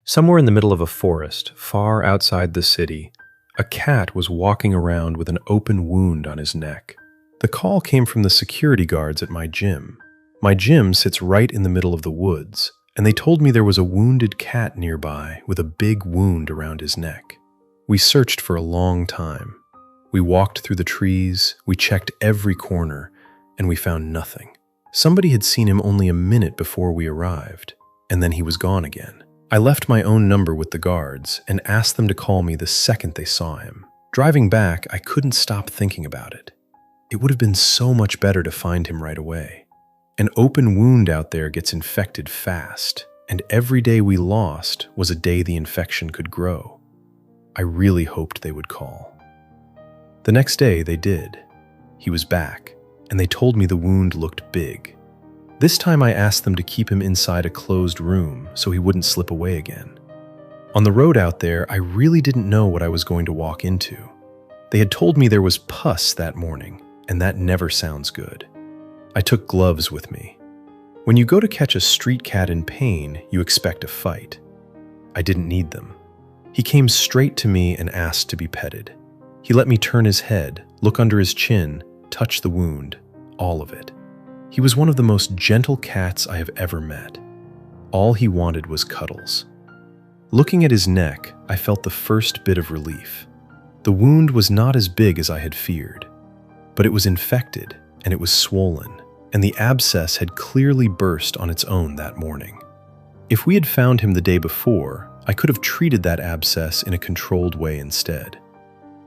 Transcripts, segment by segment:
Somewhere in the middle of a forest, far outside the city, a cat was walking around with an open wound on his neck. The call came from the security guards at my gym. My gym sits right in the middle of the woods, and they told me there was a wounded cat nearby with a big wound around his neck. We searched for a long time. We walked through the trees, we checked every corner, and we found nothing. Somebody had seen him only a minute before we arrived, and then he was gone again. I left my own number with the guards and asked them to call me the second they saw him. Driving back, I couldn't stop thinking about it. It would have been so much better to find him right away. An open wound out there gets infected fast, and every day we lost was a day the infection could grow. I really hoped they would call. The next day, they did. He was back, and they told me the wound looked big. This time I asked them to keep him inside a closed room so he wouldn't slip away again. On the road out there, I really didn't know what I was going to walk into. They had told me there was pus that morning, and that never sounds good. I took gloves with me. When you go to catch a street cat in pain, you expect a fight. I didn't need them. He came straight to me and asked to be petted. He let me turn his head, look under his chin, touch the wound, all of it. He was one of the most gentle cats I have ever met. All he wanted was cuddles. Looking at his neck, I felt the first bit of relief. The wound was not as big as I had feared, but it was infected and it was swollen, and the abscess had clearly burst on its own that morning. If we had found him the day before, I could have treated that abscess in a controlled way instead.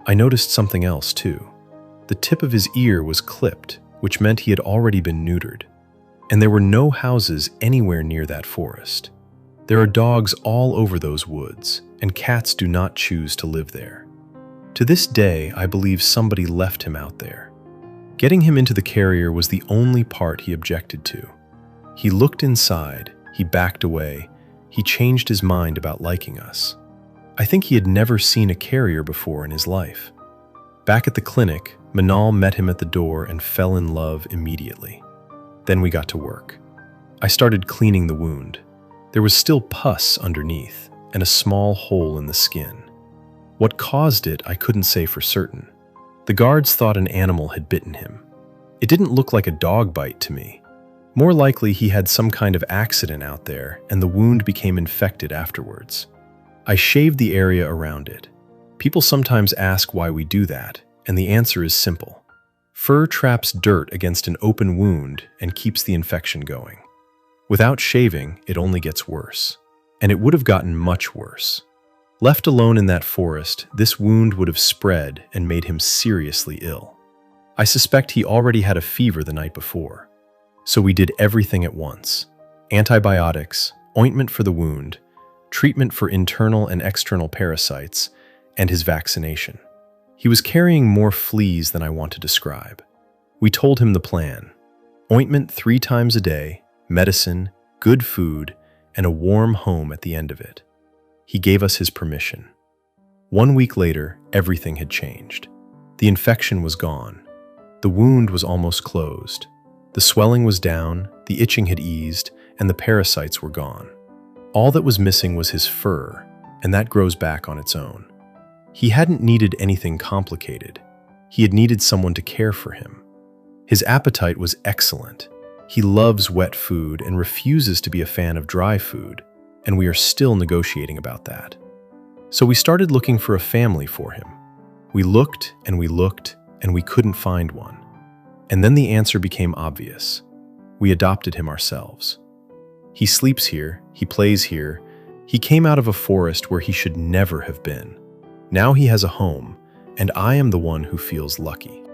I noticed something else too. The tip of his ear was clipped, which meant he had already been neutered. And there were no houses anywhere near that forest. There are dogs all over those woods, and cats do not choose to live there. To this day, I believe somebody left him out there. Getting him into the carrier was the only part he objected to. He looked inside, he backed away, he changed his mind about liking us. I think he had never seen a carrier before in his life. Back at the clinic, Manal met him at the door and fell in love immediately. Then we got to work. I started cleaning the wound. There was still pus underneath and a small hole in the skin. What caused it, I couldn't say for certain. The guards thought an animal had bitten him. It didn't look like a dog bite to me. More likely he had some kind of accident out there and the wound became infected afterwards. I shaved the area around it. People sometimes ask why we do that, and the answer is simple. Fur traps dirt against an open wound and keeps the infection going. Without shaving, it only gets worse. And it would have gotten much worse. Left alone in that forest, this wound would have spread and made him seriously ill. I suspect he already had a fever the night before. So we did everything at once. Antibiotics, ointment for the wound, treatment for internal and external parasites, and his vaccination. He was carrying more fleas than I want to describe. We told him the plan. Ointment 3 times a day, medicine, good food, and a warm home at the end of it. He gave us his permission. 1 week later, everything had changed. The infection was gone. The wound was almost closed. The swelling was down, the itching had eased, and the parasites were gone. All that was missing was his fur, and that grows back on its own. He hadn't needed anything complicated. He had needed someone to care for him. His appetite was excellent. He loves wet food and refuses to be a fan of dry food, and we are still negotiating about that. So we started looking for a family for him. We looked, and we couldn't find one. And then the answer became obvious. We adopted him ourselves. He sleeps here, he plays here. He came out of a forest where he should never have been. Now he has a home, and I am the one who feels lucky.